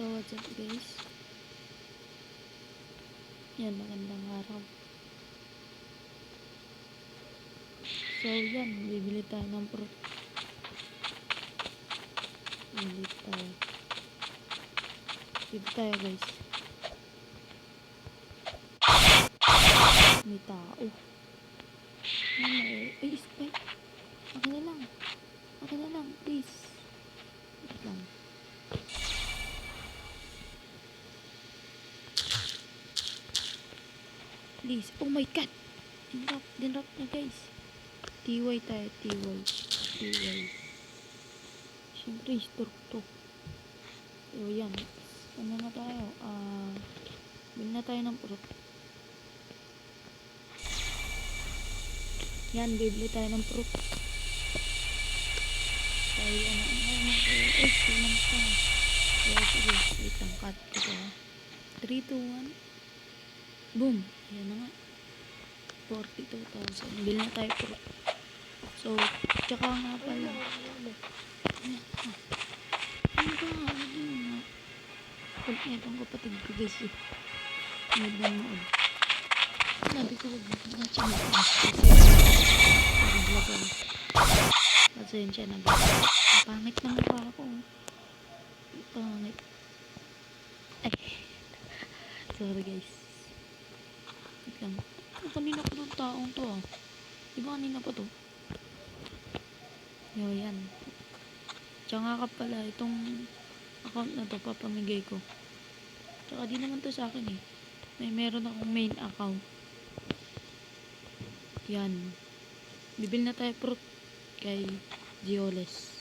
So what's up guys? Yan, magandang araw. So yan, bibili tayo ng fruit. Bibili tayo. Bibili tayo guys. May tao. Ay, spike. Akin na lang. Akin na lang, please. Wait lang. Please. Oh my god. Dinrap na guys. TY tayo, TY. Siyempre, store to. So yan. Ano na tayo? Bili na tayo ng fruit. Yan, bibili tayo ng fruit. Ay, sinan ka. Kaya sige, wait lang, cut ko to ha. 3, 2, 1. Boom! Ayan na nga. 42,000. Bili na tayo fruit. So, tsaka nga pala. Ano ba? Ano na? Kulit na itong kapatid ko guys eh. Nagdanood. Sabi ko wag na channel ko. Pasensya na guys. Pangit na mukha ako. Pangit. Ay. Sorry guys. Wait lang. Kanina pa itong taong to ah. Diba kanina pa to? Yan. Tsaka ka pala itong account na to papamigay ko. Tsaka di naman to sa akin eh. Meron akong main account. Yan. Bibili na tayo fruit kay Gioles.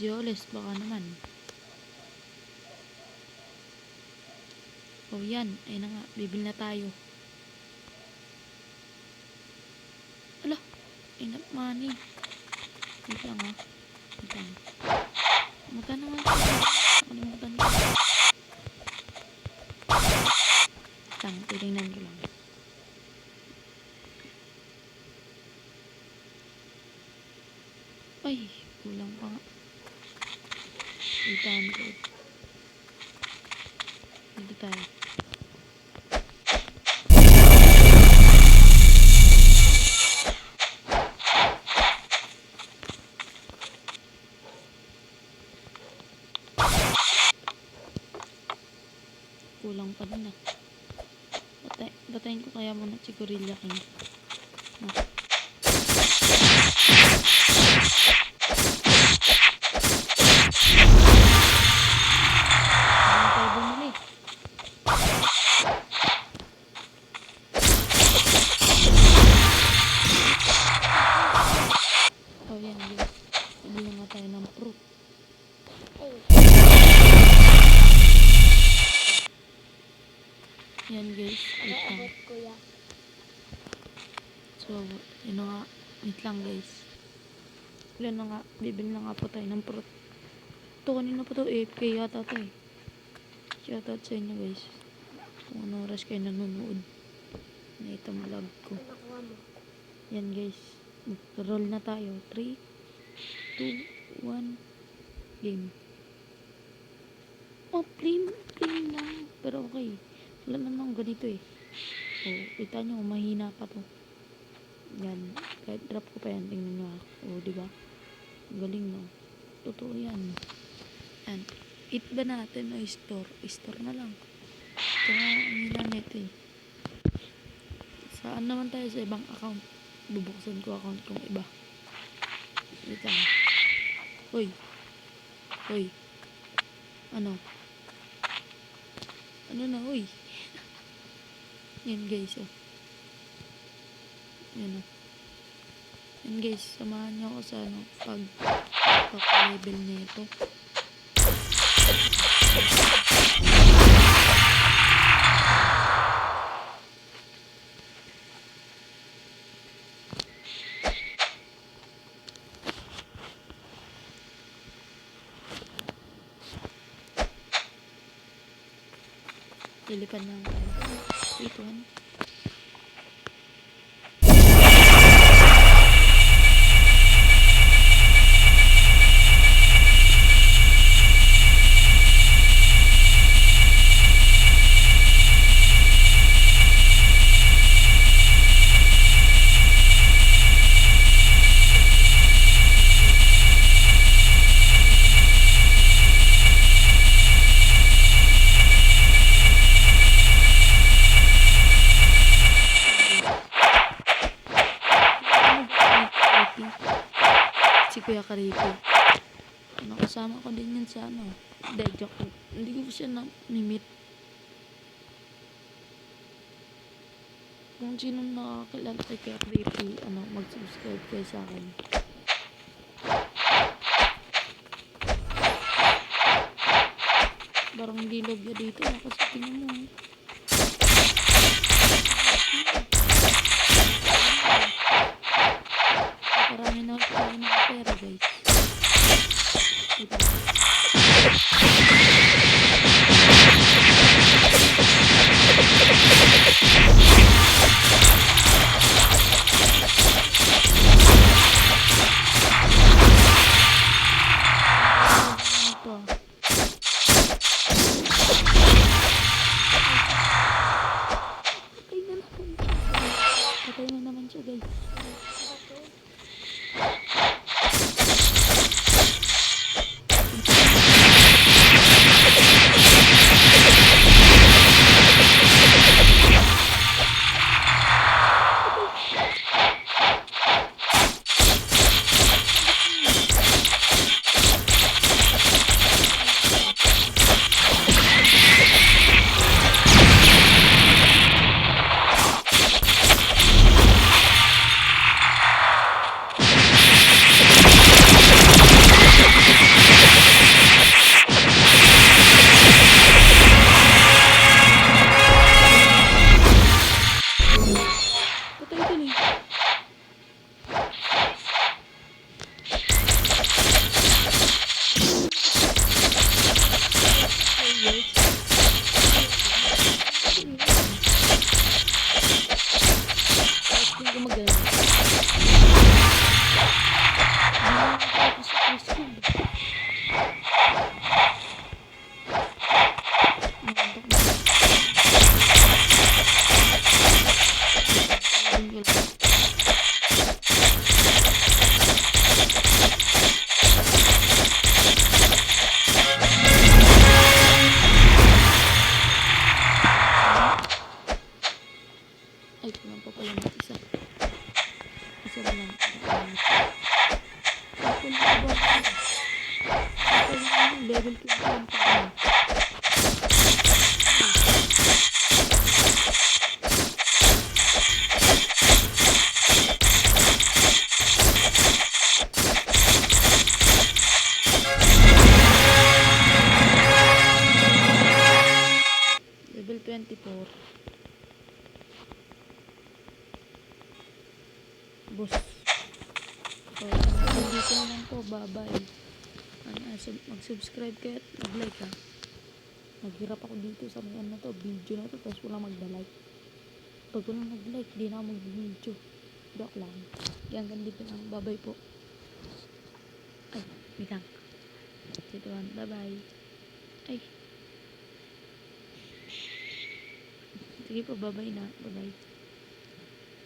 Gioles baka naman. Oh yan. Ayun na nga. Bibili na tayo. Ala. Enough money. Wait lang ha. Wait lang. Magkano nga siya? Nakalimutan ko. Titingnan ko lang. Ay, kulang pa nga. 800. Dito tayo. Kulang pa din ah. Batayin ko kaya muna si Gorilla King. No. Ano tayo bumili? Oh yan guys. Bili nga tayo ng fruit. Yan guys. Wait lang. So, yun nga. Wait lang guys. Wala na nga. Bibili na nga po tayo ng fruit. Ito kanina po to. AFK yata to eh. Shoutout sa inyo guys. Kung ano oras kayo nanonood. Na itong vlog ko. Yan guys. Roll na tayo. 3, 2, 1. Game. Oh, plain lang. Pero okay. Wala naman ganito eh. Oh, kita nyo, mahina pa to. Yan. Kahit drop ko pa yan, tingnan nyo ha. Oh, diba? Galing no. Totoo yan. Yan. Eat ba natin o store? Store na lang. Ito nga, ang hila nito eh. Saan naman tayo sa ibang account? Bubuksan ko account kong iba. Wait lang. Hoy. Ano? Ano na, hoy? Yan guys, oh. Yan, oh. Yan guys, samahan nyo ako sa ano, pag-level nito. Lilipan lang tayo. Wait, 1. creepy. Kasama ko din yan sa ano. Hindi, joke lang. Hindi ko siya na-meet. Kung sino nakakilala kay Kuya Creepy, mag-subscribe kayo sa akin. Parang dilog ya dito, kasi tingnan mo. Parami na tayo ng pera, guys. Ito. Patay na naman siya, guys. Patay din eh. Ay, kulang pa pala ng isa. Isa na lang. Ako na ba? Ako na level 21 pa lang. Level 24. Boss. So, dito na lang po. Bye-bye. Mag-subscribe kayo at mag-like ha. Naghirap ako dito sa mga video na to, tapos walang magda-like. Pag walang nag-like, di na ako mag-video. Joke lang. Yan, ganito lang. Bye-bye po. Ay, wait lang. Dito lang. Bye-bye. Ay. Sige po, bye-bye na. Bye-bye.